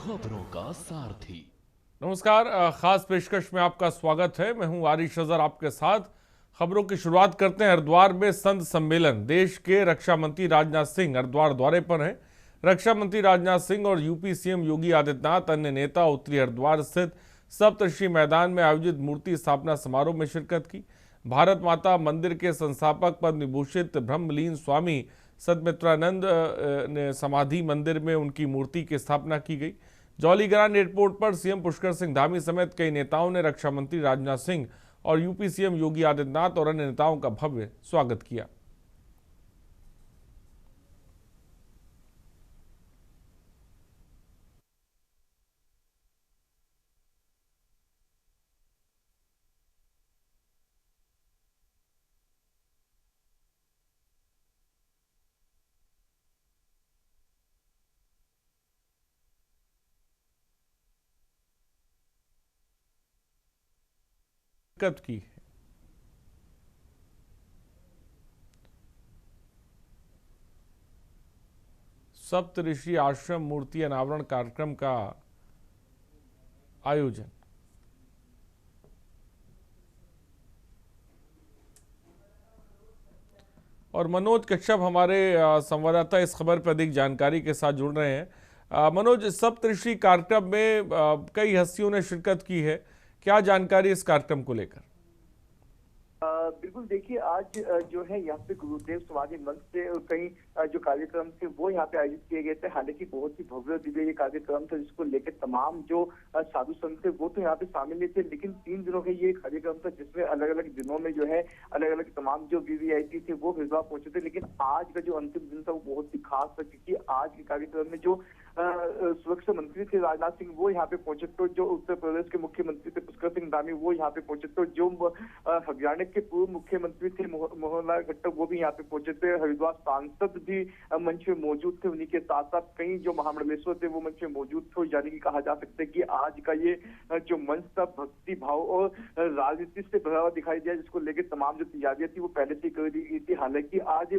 खबरों का सारथी। नमस्कार, खास पेशकश में आपका स्वागत है। मैं हूं आरिश अजहर आपके साथ। खबरों की शुरुआत करते हैं। हरिद्वार में संत सम्मेलन। देश के रक्षा मंत्री राजनाथ सिंह हरिद्वार दौरे पर हैं। रक्षा मंत्री राजनाथ सिंह और यूपी सीएम योगी आदित्यनाथ अन्य नेता उत्तरी हरिद्वार स्थित सप्तऋषि मैदान में आयोजित मूर्ति स्थापना समारोह में शिरकत की। भारत माता मंदिर के संस्थापक पद्म विभूषित ब्रह्मलीन स्वामी सदमित्रानंद ने समाधि मंदिर में उनकी मूर्ति की स्थापना की गई। जौलीग्रांट एयरपोर्ट पर सीएम पुष्कर सिंह धामी समेत कई नेताओं ने रक्षा मंत्री राजनाथ सिंह और यूपी सीएम योगी आदित्यनाथ और अन्य नेताओं का भव्य स्वागत किया। शिरकत की। सप्तऋषि आश्रम मूर्ति अनावरण कार्यक्रम का आयोजन। और मनोज कश्यप हमारे संवाददाता इस खबर पर अधिक जानकारी के साथ जुड़ रहे हैं। मनोज, सप्तऋषि कार्यक्रम में कई हस्तियों ने शिरकत की है। क्या जानकारी इस कार्यक्रम को लेकर? बिल्कुल, देखिए आज जो है यहाँ पे गुरुदेव समाधि मंच से कई जो कार्यक्रम थे वो यहाँ पे आयोजित किए गए थे। हालांकि बहुत ही भव्य दिव्य ये कार्यक्रम था, जिसको लेकर तमाम जो साधु संत थे वो तो यहाँ पे शामिल नहीं थे, लेकिन 3 दिनों का ये कार्यक्रम था जिसमें अलग अलग दिनों में जो है अलग अलग तमाम जो वीवीआईपी थे वो हरिद्वार पहुंचे थे। लेकिन आज का जो अंतिम दिन था वो बहुत ही खास था, क्योंकि आज के कार्यक्रम में जो सुरक्षा मंत्री थे राजनाथ सिंह वो यहाँ पे पहुंचे, तो जो उत्तर प्रदेश के मुख्यमंत्री थे पुष्कर सिंह धामी वो यहाँ पे पहुंचे, तो जो हरियाणा के पूर्व मुख्यमंत्री थे मनोहर खट्टर वो भी यहाँ पे पहुंचे थे। हरिद्वार सांसद भी मंच में मौजूद थे। उन्हीं के साथ साथ कई जो महामंडलेश्वर थे वो मंच में मौजूद थे। यानी कि कहा जा सकता है कि आज का ये जो मंच था भक्ति भाव और राजनीति से भरा हुआ दिखाई दिया, जिसको लेकर तमाम जो तैयारियां थी वो पहले से कर दी गई थी। हालांकि आज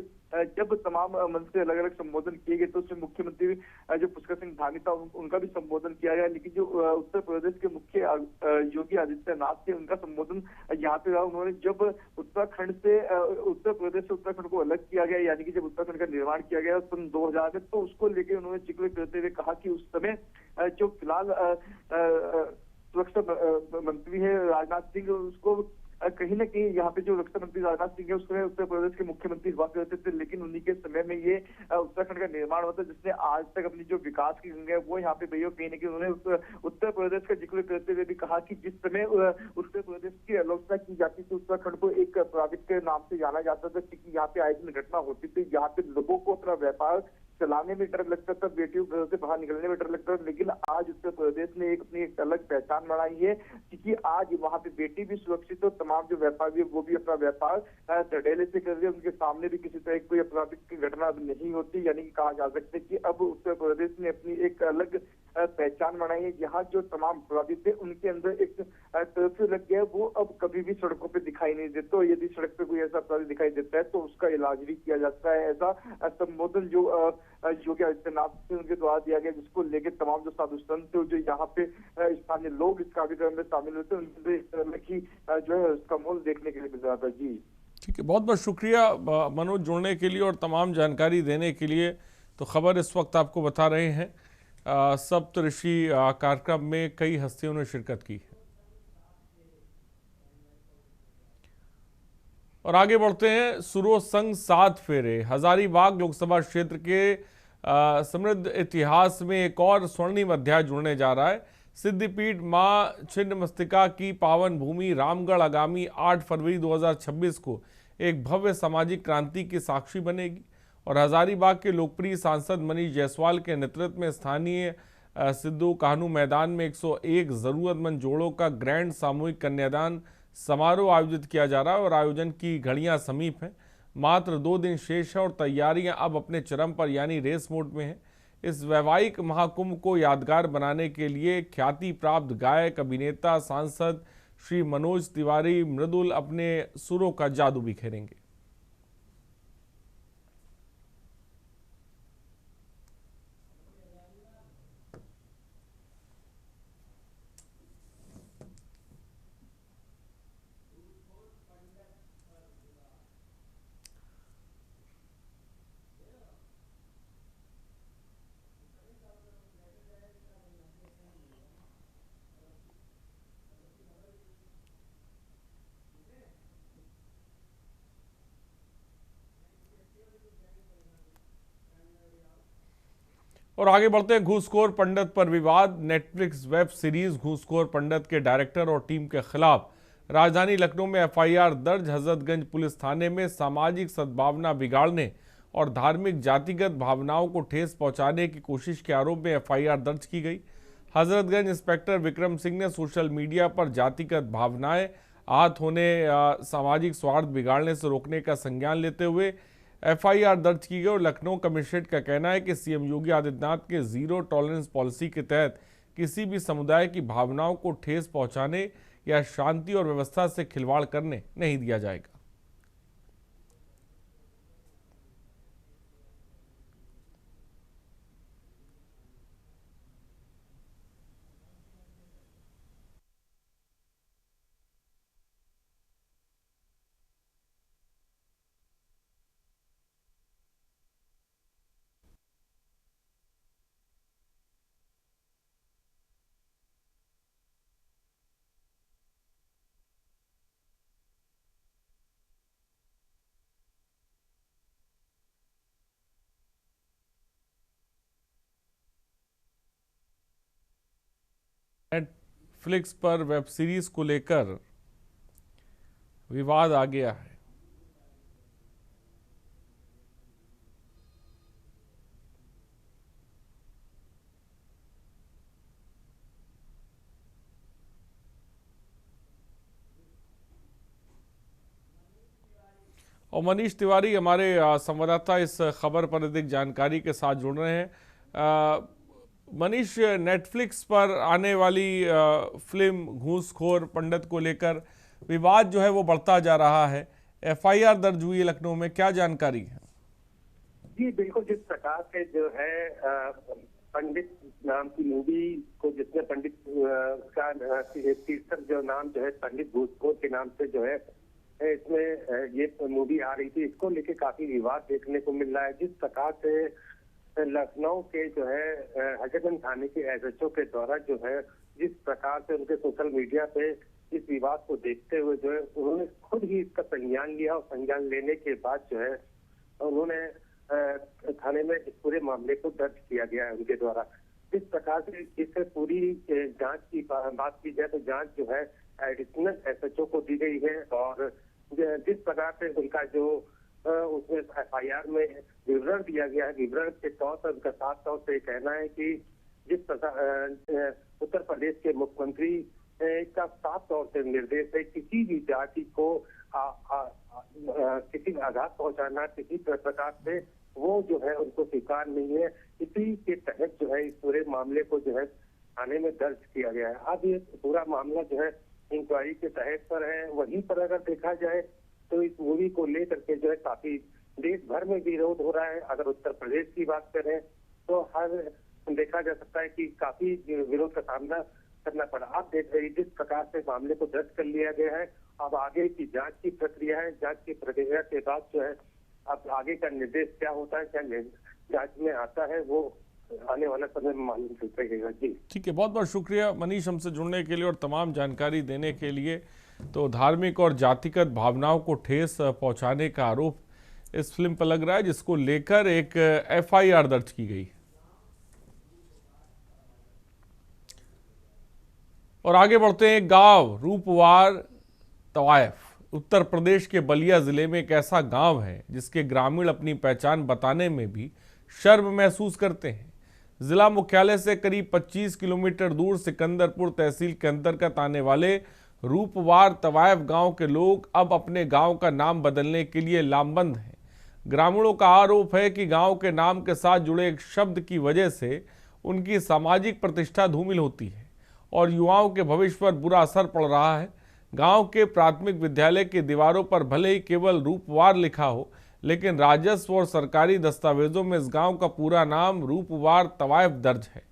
जब तमाम मंच से अलग अलग संबोधन किए गए तो उसमें मुख्यमंत्री जो पुष्कर सिंह धामी था उनका भी संबोधन किया गया, लेकिन जो उत्तर प्रदेश के मुख्य योगी आदित्यनाथ थे उनका संबोधन यहाँ पे रहा। उन्होंने जब उत्तराखंड से उत्तर प्रदेश से उत्तराखंड को अलग किया गया, यानी कि जब उत्तराखंड का निर्माण किया गया सन 2000 में, तो उसको लेकर उन्होंने जिक्र करते हुए कहा कि उस समय जो फिलहाल सुरक्षा मंत्री है राजनाथ सिंह, उसको कहीं ना कहीं यहाँ पे जो रक्षा मंत्री राजनाथ सिंह है उस समय उत्तर प्रदेश के मुख्यमंत्री हुआ करते थे, लेकिन उन्हीं के समय में ये उत्तराखंड का निर्माण होता, जिसने आज तक अपनी जो विकास की गंगा है वो यहाँ पे बही। कहीं ना कहीं उन्होंने उत्तर प्रदेश का जिक्र करते हुए भी कहा कि जिस समय उत्तर प्रदेश की आलोचना की जाती थी, उत्तराखंड को एक प्रावित के नाम से जाना जाता था, क्योंकि यहाँ पे आए दिन घटना होती थी, यहाँ पे लोगों को अपना व्यापार चलाने में डर लगता था, बेटियों घर से बाहर निकलने में डर लगता था। लेकिन आज उत्तर प्रदेश ने अपनी एक अलग पहचान बनाई है, क्योंकि आज वहां पे बेटी भी सुरक्षित हो, तमाम जो व्यापारी है वो भी अपना व्यापार धड़ेले से कर रहे हैं, उनके सामने भी किसी तरह कोई आपराधिक की घटना नहीं होती। यानी कि कहा जा सकता है कि अब उत्तर प्रदेश ने अपनी एक अलग पहचान बनाई है। यहाँ जो तमाम अपराधी थे उनके अंदर एक कर्फ्यू लग गया है, वो अब कभी भी सड़कों पे दिखाई नहीं देते। और यदि सड़क पे कोई ऐसा अपराधी दिखाई देता है तो उसका इलाज भी किया जाता है। ऐसा संबोधन जो योगी आदित्यनाथ से उनके द्वारा दिया गया, जिसको लेकर तमाम जो साधु संत थे जो यहाँ पे स्थानीय लोग इस कार्यक्रम में शामिल होते हैं, उनके इस तरह की जो है उसका मोल देखने के लिए मिल रहा था। जी ठीक है, बहुत बहुत शुक्रिया मनोज, जुड़ने के लिए और तमाम जानकारी देने के लिए। तो खबर इस वक्त आपको बता रहे हैं, सप्तऋषि कार्यक्रम में कई हस्तियों ने शिरकत की है। और आगे बढ़ते हैं। सुरो संग 7 फेरे। हजारीबाग लोकसभा क्षेत्र के समृद्ध इतिहास में एक और स्वर्णिम अध्याय जुड़ने जा रहा है। सिद्धिपीठ मां छिन्नमस्तिका की पावन भूमि रामगढ़ आगामी 8 फरवरी 2026 को एक भव्य सामाजिक क्रांति की साक्षी बनेगी। और हजारीबाग के लोकप्रिय सांसद मनीष जायसवाल के नेतृत्व में स्थानीय सिद्धू कान्हू मैदान में 101 जरूरतमंद जोड़ों का ग्रैंड सामूहिक कन्यादान समारोह आयोजित किया जा रहा है। और आयोजन की घड़ियां समीप हैं, मात्र 2 दिन शेष है और तैयारियां अब अपने चरम पर यानी रेस मोड में हैं। इस वैवाहिक महाकुंभ को यादगार बनाने के लिए ख्याति प्राप्त गायक, अभिनेता, सांसद श्री मनोज तिवारी मृदुल अपने सुरों का जादू बिखेरेंगे। और आगे बढ़ते हैं, घूसखोर पंडित पर विवाद। नेटफ्लिक्स वेब सीरीज घूसखोर पंडित के डायरेक्टर और टीम के खिलाफ राजधानी लखनऊ में एफआईआर दर्ज। हजरतगंज पुलिस थाने में सामाजिक सद्भावना बिगाड़ने और धार्मिक जातिगत भावनाओं को ठेस पहुंचाने की कोशिश के आरोप में एफआईआर दर्ज की गई। हजरतगंज इंस्पेक्टर विक्रम सिंह ने सोशल मीडिया पर जातिगत भावनाएं आहत होने, सामाजिक स्वार्थ बिगाड़ने से रोकने का संज्ञान लेते हुए एफआईआर दर्ज की गई। और लखनऊ कमिश्नरेट का कहना है कि सीएम योगी आदित्यनाथ के जीरो टॉलरेंस पॉलिसी के तहत किसी भी समुदाय की भावनाओं को ठेस पहुंचाने या शांति और व्यवस्था से खिलवाड़ करने नहीं दिया जाएगा। नेटफ्लिक्स पर वेब सीरीज को लेकर विवाद आ गया है। और मनीष तिवारी हमारे संवाददाता इस खबर पर अधिक जानकारी के साथ जुड़ रहे हैं। मनीष, नेटफ्लिक्स पर आने वाली फिल्म घूसखोर पंडित को लेकर विवाद जो है वो बढ़ता जा रहा है। एफआईआर दर्ज हुई है लखनऊ में, क्या जानकारी है? जी बिल्कुल, जिस प्रकार से जो है पंडित नाम की मूवी को, जिसने पंडित का शीर्षक जो नाम जो है पंडित घूसखोर के नाम से जो है इसमें ये मूवी आ रही थी, इसको लेके काफी विवाद देखने को मिल रहा है। जिस प्रकार से लखनऊ के जो है हजरतगंज थाने के एसएचओ के द्वारा जो है जिस प्रकार से उनके सोशल मीडिया पे इस विवाद को देखते हुए जो है उन्होंने खुद ही इसका संज्ञान लिया, और संज्ञान लेने के बाद जो है उन्होंने थाने में इस पूरे मामले को दर्ज किया गया है उनके द्वारा। जिस प्रकार से इस पूरी जांच की बात की जाए तो जांच जो है एडिशनल एसएचओ को दी गई है, और जिस प्रकार से उनका जो उसमें एफआईआर में विवरण दिया गया है, विवरण के तौर पर उनका साफ तौर से कहना है कि जिस प्रकार उत्तर प्रदेश के मुख्यमंत्री का साफ तौर से निर्देश है किसी भी जाति को किसी आघात पहुंचाना किसी प्रकार से वो जो है उनको स्वीकार नहीं है। इसी के तहत जो है इस पूरे मामले को जो है थाने में दर्ज किया गया है। अब ये पूरा मामला जो है इंक्वायरी के तहत पर है। वहीं पर अगर देखा जाए तो इस मूवी को लेकर के जो है काफी देश भर में विरोध हो रहा है। अगर उत्तर प्रदेश की बात करें तो देखा जा सकता है कि काफी विरोध का सामना करना पड़ा। आप देख रहे हैं जिस प्रकार से मामले को दर्ज कर लिया गया है, अब आगे की जांच की प्रक्रिया है। जांच की प्रक्रिया के बाद जो है अब आगे का निर्देश क्या होता है, क्या जांच में आता है, वो आने वाला समय में मालूम चल सकेगा। जी ठीक है, बहुत बहुत शुक्रिया मनीष हमसे जुड़ने के लिए और तमाम जानकारी देने के लिए। तो धार्मिक और जातिगत भावनाओं को ठेस पहुंचाने का आरोप इस फिल्म पर लग रहा है, जिसको लेकर एक एफआईआर दर्ज की गई। और आगे बढ़ते हैं, गांव रूपवार तवायफ। उत्तर प्रदेश के बलिया जिले में एक ऐसा गांव है जिसके ग्रामीण अपनी पहचान बताने में भी शर्म महसूस करते हैं। जिला मुख्यालय से करीब 25 किलोमीटर दूर सिकंदरपुर तहसील के अंतर्गत आने वाले रूपवार तवायफ गांव के लोग अब अपने गांव का नाम बदलने के लिए लामबंद हैं। ग्रामीणों का आरोप है कि गांव के नाम के साथ जुड़े एक शब्द की वजह से उनकी सामाजिक प्रतिष्ठा धूमिल होती है और युवाओं के भविष्य पर बुरा असर पड़ रहा है। गांव के प्राथमिक विद्यालय की दीवारों पर भले ही केवल रूपवार लिखा हो, लेकिन राजस्व और सरकारी दस्तावेजों में इस गांव का पूरा नाम रूपवार तवायफ दर्ज है।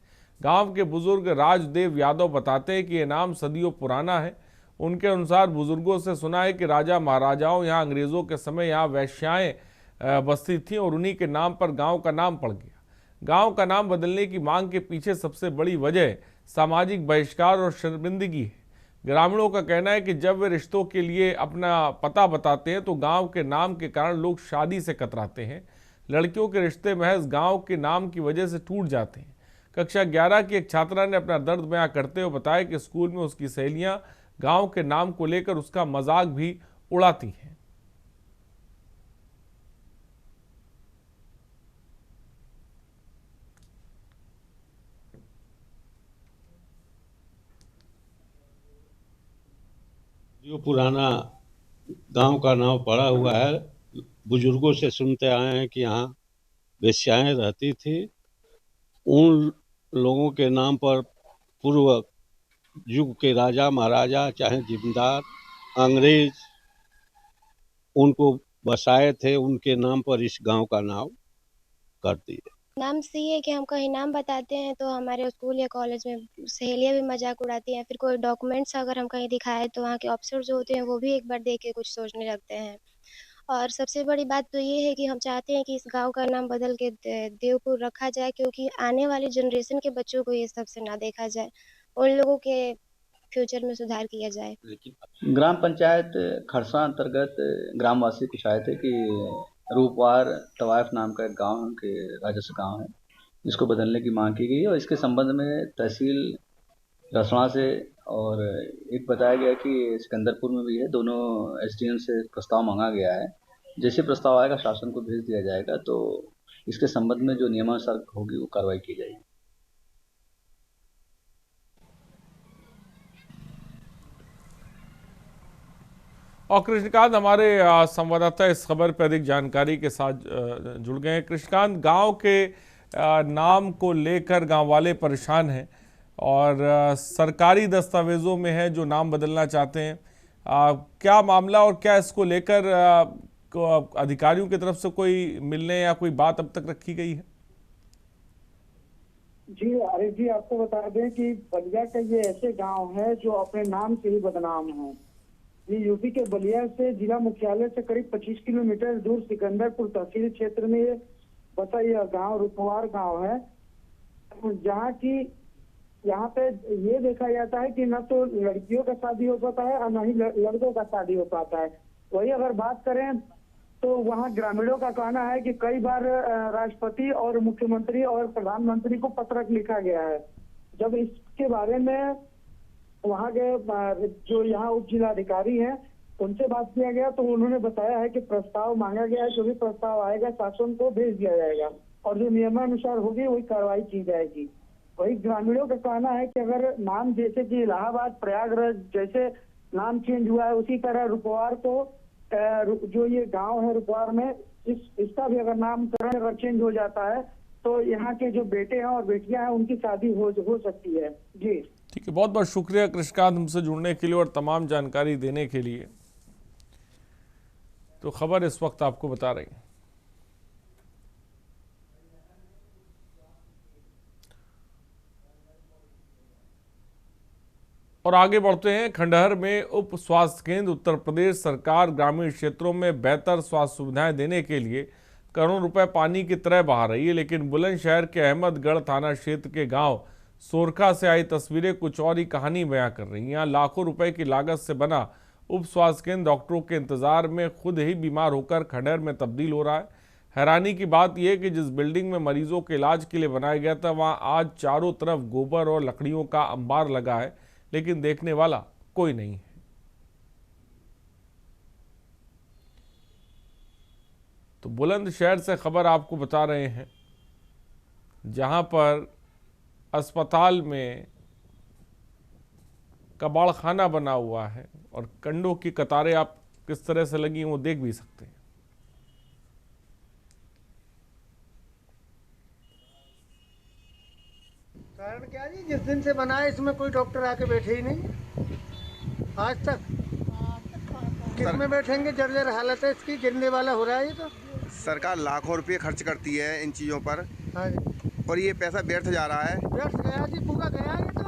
गांव के बुजुर्ग राजदेव यादव बताते हैं कि यह नाम सदियों पुराना है। उनके अनुसार बुजुर्गों से सुना है कि राजा महाराजाओं यहाँ अंग्रेजों के समय यहाँ वैश्याएं बसती थीं और उन्हीं के नाम पर गांव का नाम पड़ गया। गांव का नाम बदलने की मांग के पीछे सबसे बड़ी वजह सामाजिक बहिष्कार और शर्मिंदगी है। ग्रामीणों का कहना है कि जब वे रिश्तों के लिए अपना पता बताते हैं तो गांव के नाम के कारण लोग शादी से कतराते हैं, लड़कियों के रिश्ते महज गांव के नाम की वजह से टूट जाते हैं। कक्षा 11 की एक छात्रा ने अपना दर्द बयां करते हुए बताया कि स्कूल में उसकी सहेलियां गांव के नाम को लेकर उसका मजाक भी उड़ाती हैं। जो पुराना गांव का नाम पड़ा हुआ है, बुजुर्गों से सुनते आए हैं कि यहाँ वेश्याएं रहती थी। उन लोगों के नाम पर पूर्व युग के राजा महाराजा, चाहे जिम्मेदार, अंग्रेज, उनको बसाए थे। उनके नाम पर इस गांव का नाम कर दिए। नाम से ये है कि हम कहीं नाम बताते हैं तो हमारे स्कूल या कॉलेज में सहेलियां भी मजाक उड़ाती हैं। फिर कोई डॉक्यूमेंट्स अगर हम कहीं दिखाएं तो वहाँ के ऑफिसर जो होते हैं वो भी एक बार देख के कुछ सोचने लगते हैं। और सबसे बड़ी बात तो ये है कि हम चाहते हैं कि इस गांव का नाम बदल के देवपुर रखा जाए, क्योंकि आने वाली जनरेशन के बच्चों को ये सबसे ना देखा जाए, उन लोगों के फ्यूचर में सुधार किया जाए। ग्राम पंचायत खरसा अंतर्गत ग्रामवासी कुछ आए थे कि रूपवार तवायफ नाम का एक गांव है कि राजस्व गांव है, जिसको बदलने की मांग की गई है। और इसके संबंध में तहसील रसोड़ा से और एक बताया गया कि सिकंदरपुर में भी है, दोनों एसडीएम से प्रस्ताव मांगा गया है। जैसे प्रस्ताव आएगा शासन को भेज दिया जाएगा, तो इसके संबंध में जो नियमानुसार होगी वो कार्रवाई की जाएगी। और कृष्णकांत हमारे संवाददाता इस खबर पर अधिक जानकारी के साथ जुड़ गए हैं। कृष्णकांत, गांव के नाम को लेकर गांव वाले परेशान हैं और सरकारी दस्तावेजों में है जो नाम बदलना चाहते हैं। क्या मामला और क्या इसको लेकर अधिकारियों की तरफ से कोई मिलने या कोई बात अब तक रखी गई है? जी अरे जी, आपको बता दें कि बलिया का ये ऐसे गांव है जो अपने नाम से ही बदनाम है। ये यूपी के बलिया से जिला मुख्यालय से करीब 25 किलोमीटर दूर सिकंदरपुर तहसील क्षेत्र में ये बसा यह गांव रूपवार गांव है, जहां की यहाँ पे ये देखा जाता है कि न तो लड़कियों का शादी हो पाता है और न ही लड़कों का शादी हो पाता है। वही अगर बात करें तो वहाँ ग्रामीणों का कहना है कि कई बार राष्ट्रपति और मुख्यमंत्री और प्रधानमंत्री को पत्र लिखा गया है। जब इसके बारे में वहाँ के जो यहाँ उप जिलाधिकारी हैं उनसे बात किया गया तो उन्होंने बताया है कि प्रस्ताव मांगा गया है, जो भी प्रस्ताव आएगा शासन को भेज दिया जाएगा और जो नियमानुसार होगी वही कार्रवाई की जाएगी। वही ग्रामीणों का कहना है कि अगर नाम जैसे कि इलाहाबाद, प्रयागराज जैसे नाम चेंज हुआ है, उसी तरह रूपवार को जो ये गांव है रूपवार में इसका भी अगर नामकरण अगर चेंज हो जाता है तो यहाँ के जो बेटे हैं और बेटियां हैं उनकी शादी हो सकती है। जी ठीक है, बहुत बहुत शुक्रिया कृष्णकांत हमसे जुड़ने के लिए और तमाम जानकारी देने के लिए। तो खबर इस वक्त आपको बता रही है। और आगे बढ़ते हैं। खंडहर में उप स्वास्थ्य केंद्र। उत्तर प्रदेश सरकार ग्रामीण क्षेत्रों में बेहतर स्वास्थ्य सुविधाएं देने के लिए करोड़ों रुपए पानी की तरह बहा रही है, लेकिन बुलंदशहर के अहमदगढ़ थाना क्षेत्र के गांव सोरखा से आई तस्वीरें कुछ और ही कहानी बयां कर रही हैं। यहाँ लाखों रुपए की लागत से बना उप स्वास्थ्य केंद्र डॉक्टरों के इंतजार में खुद ही बीमार होकर खंडहर में तब्दील हो रहा है। हैरानी की बात यह कि जिस बिल्डिंग में मरीजों के इलाज के लिए बनाया गया था वहां आज चारों तरफ गोबर और लकड़ियों का अंबार लगा है, लेकिन देखने वाला कोई नहीं है। तो बुलंदशहर से खबर आपको बता रहे हैं, जहां पर अस्पताल में कबाड़ खाना बना हुआ है और कंडों की कतारें आप किस तरह से लगी वो देख भी सकते हैं। कारण क्या जी, जिस दिन से बना है इसमें कोई डॉक्टर आके बैठे ही नहीं आज तक। किसमें बैठेंगे? जर्जर हालत है इसकी, गिरने वाला हो रहा है ये तो। सरकार लाखों रुपए खर्च करती है इन चीज़ों पर। हाँ जी, और ये पैसा व्यर्थ जा रहा है। व्यर्थ गया जी, पूरा गया ये तो।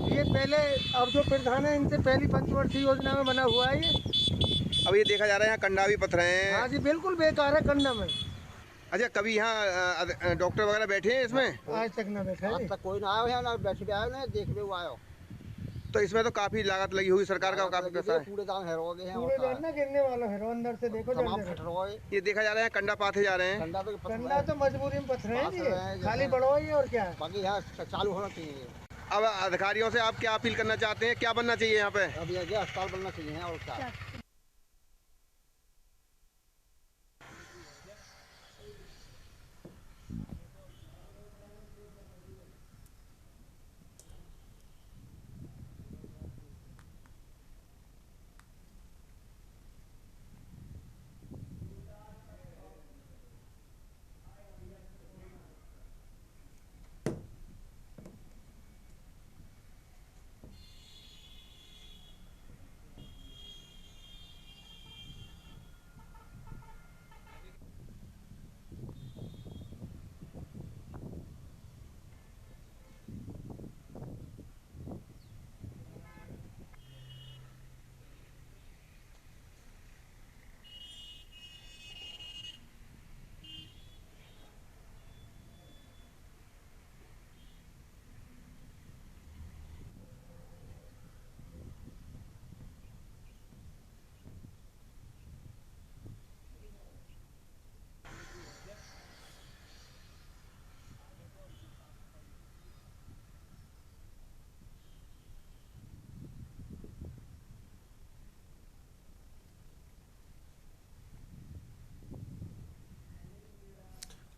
ये पहले अब जो प्रधान है इनसे पहली पंचवर्षीय योजना में बना हुआ है ये। अब ये देखा जा रहा है यहाँ कंडा भी पत्थर हैं। हाँ जी, बिल्कुल बेकार है कंडा में। अच्छा, कभी यहाँ डॉक्टर वगैरह बैठे हैं इसमें? आज तक ना बैठा है। आज तक कोई ना आया, ना बैठ के आया, ना देख भी आया। तो इसमें तो काफी लागत लगी होगी, सरकार का काफी पैसा है। कूड़ेदान ना गिरने वाला है, अंदर से देखो जर्जर। ये देखा जा रहा है कंडा पाथे जा रहे हैं। कंडा तो मजबूरी में पत्थर है जी, खाली बढ़ो ही और क्या है, बाकी यहाँ चालू होना चाहिए। अब अधिकारियों से आप क्या अपील करना चाहते हैं, क्या बनना चाहिए यहाँ पे? अब ये अस्पताल बनना चाहिए और क्या।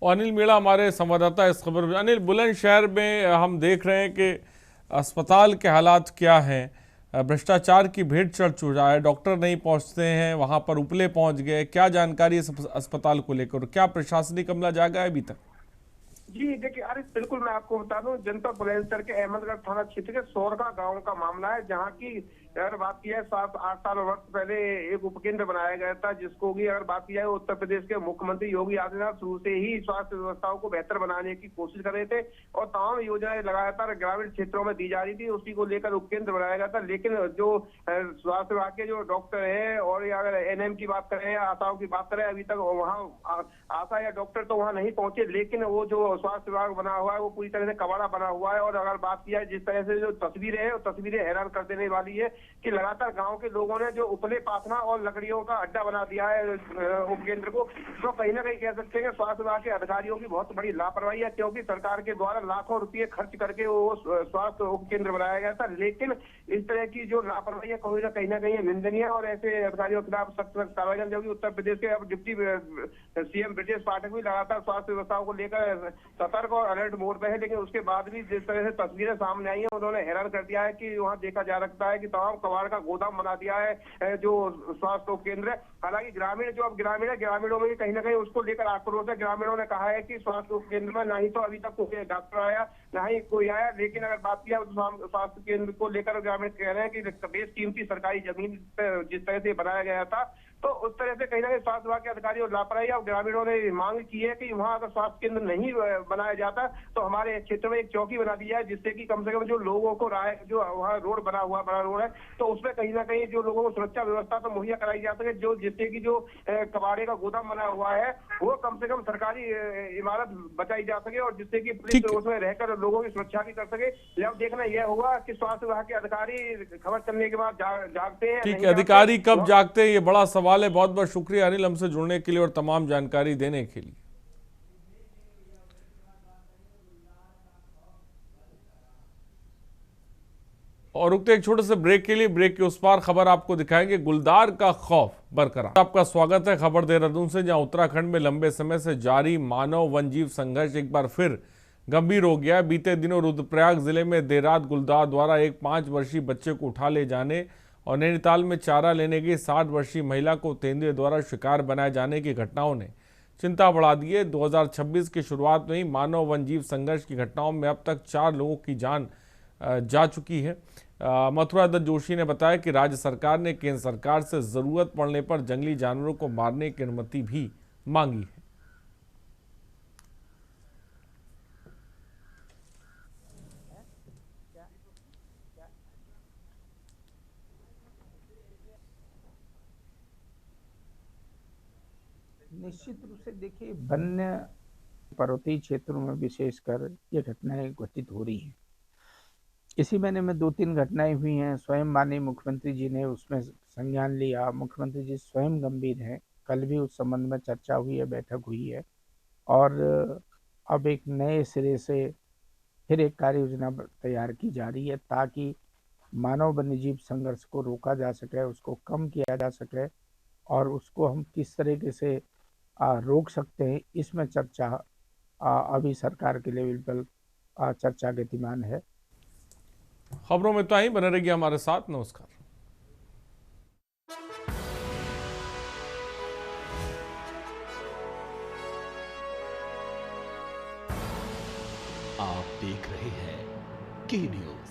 और अनिल मीणा हमारे संवाददाता इस खबर में। अनिल, बुलंदशहर में हम देख रहे हैं कि अस्पताल के हालात क्या हैं, भ्रष्टाचार की भेंट चढ़ चुका है, डॉक्टर नहीं पहुंचते हैं, वहां पर उपले पहुंच गए। क्या जानकारी इस अस्पताल को लेकर, क्या प्रशासनिक अमला जागा है अभी तक? जी देखिए अरे बिल्कुल, मैं आपको बता दूं, जनपद बुलंदशहर के अहमदगढ़ थाना क्षेत्र के सोरगा गांव का मामला है, जहां की अगर बात की है 7-8 साल वर्ष पहले एक उपकेंद्र बनाया गया था, जिसको भी अगर बात की जाए उत्तर प्रदेश के मुख्यमंत्री योगी आदित्यनाथ शुरू से ही स्वास्थ्य व्यवस्थाओं को बेहतर बनाने की कोशिश कर रहे थे और तमाम योजनाएं लगातार ग्रामीण क्षेत्रों में दी जा रही थी। उसी को लेकर उपकेंद्र बनाया गया था, लेकिन जो स्वास्थ्य विभाग के जो डॉक्टर है और अगर एनएम की बात करें या आशाओं की बात करें, अभी तक वहाँ आशा या डॉक्टर तो वहाँ नहीं पहुंचे, लेकिन वो जो स्वास्थ्य विभाग बना हुआ है वो पूरी तरह से कबाड़ा बना हुआ है। और अगर बात की जाए जिस तरह से जो तस्वीरें हैं, वो तस्वीरें हैरान कर देने वाली है कि लगातार गांव के लोगों ने जो उपले पाथना और लकड़ियों का अड्डा बना दिया है उपकेंद्र को, तो कहीं ना कहीं कह सकते हैं स्वास्थ्य विभाग के अधिकारियों की बहुत बड़ी लापरवाही है, क्योंकि सरकार के द्वारा लाखों रुपए खर्च करके वो स्वास्थ्य उपकेंद्र बनाया गया था, लेकिन इस तरह की जो लापरवाही है कहीं ना कहीं निंदनीय है और ऐसे अधिकारियों के खिलाफ सख्त कार्रवाई करनी होगी। उत्तर प्रदेश के अब डिप्टी सीएम ब्रजेश पाठक भी लगातार स्वास्थ्य व्यवस्थाओं को लेकर सतर्क और अलर्ट मोड पे है, लेकिन उसके बाद भी जिस तरह से तस्वीरें सामने आई है उन्होंने हैरान कर दिया है कि वहाँ देखा जा सकता है कि तमाम कबाड़ का गोदाम बना दिया है जो स्वास्थ्य केंद्र है। हालांकि ग्रामीण जो अब ग्रामीण है, ग्रामीणों में भी कहीं ना कहीं उसको लेकर आक्रोश है। ग्रामीणों ने कहा है कि स्वास्थ्य केंद्र में ना ही तो अभी तक कोई डॉक्टर आया, ना ही कोई आया, लेकिन अगर बात किया स्वास्थ्य केंद्र को लेकर ग्रामीण कह रहे हैं कि बेशकीमती सरकारी जमीन पर जिस तरह से बनाया गया था, तो उस तरह से कहीं ना कहीं स्वास्थ्य विभाग के अधिकारियों लापरवाही और ग्रामीणों ने मांग की है कि वहाँ अगर स्वास्थ्य केंद्र नहीं बनाया जाता तो हमारे क्षेत्र में एक चौकी बना दी जाए, जिससे कि कम से कम जो लोगों को जो वहाँ रोड बना हुआ बड़ा रोड है, तो उसमें कहीं ना कहीं जो लोगों को सुरक्षा व्यवस्था तो मुहैया कराई जा सके, जो जिससे कि जो कबाड़े का गोदाम बना हुआ है वो कम से कम सरकारी इमारत बचाई जा सके और जिससे कि पुलिस उसमें रहकर लोगों की सुरक्षा भी कर सके। अब देखना यह होगा कि स्वास्थ्य विभाग के अधिकारी खबर चलने के बाद जागते हैं। ठीक है, अधिकारी कब जागते हैं ये बड़ा सवाल है। बहुत बहुत शुक्रिया अनिल हमसे जुड़ने के लिए और तमाम जानकारी देने के लिए। और रुकते एक छोटे से ब्रेक के लिए, ब्रेक के उस पार खबर आपको दिखाएंगे। गुलदार का खौफ बरकरार। आपका स्वागत है खबर देहरादून से, जहां उत्तराखंड में लंबे समय से जारी मानव वन्यजीव संघर्ष एक बार फिर गंभीर हो गया। बीते दिनों रुद्रप्रयाग जिले में देर रात गुलदार द्वारा एक 5 वर्षीय बच्चे को उठा ले जाने और नैनीताल में चारा लेने गई 60 वर्षीय महिला को तेंदुए द्वारा शिकार बनाए जाने की घटनाओं ने चिंता बढ़ा दी है। 2026 की शुरुआत में ही मानव वन्यजीव संघर्ष की घटनाओं में अब तक 4 लोगों की जान जा चुकी है। मथुरा दत्त जोशी ने बताया कि राज्य सरकार ने केंद्र सरकार से जरूरत पड़ने पर जंगली जानवरों को मारने की अनुमति भी मांगी है। निश्चित रूप से देखिए, वन्य पर्वतीय क्षेत्रों में विशेषकर ये घटनाएं घटित हो रही हैं। इसी महीने में 2-3 घटनाएं हुई हैं। स्वयं माननीय मुख्यमंत्री जी ने उसमें संज्ञान लिया। मुख्यमंत्री जी स्वयं गंभीर हैं। कल भी उस संबंध में चर्चा हुई है, बैठक हुई है और अब एक नए सिरे से फिर एक कार्य योजना तैयार की जा रही है ताकि मानव वन्यजीव संघर्ष को रोका जा सके, उसको कम किया जा सके और उसको हम किस तरीके से रोक सकते हैं, इसमें चर्चा अभी सरकार के लेवल पर चर्चा गतिमान है। खबरों में तो ही बने रहिए हमारे साथ। नमस्कार। आप देख रहे हैं के न्यूज।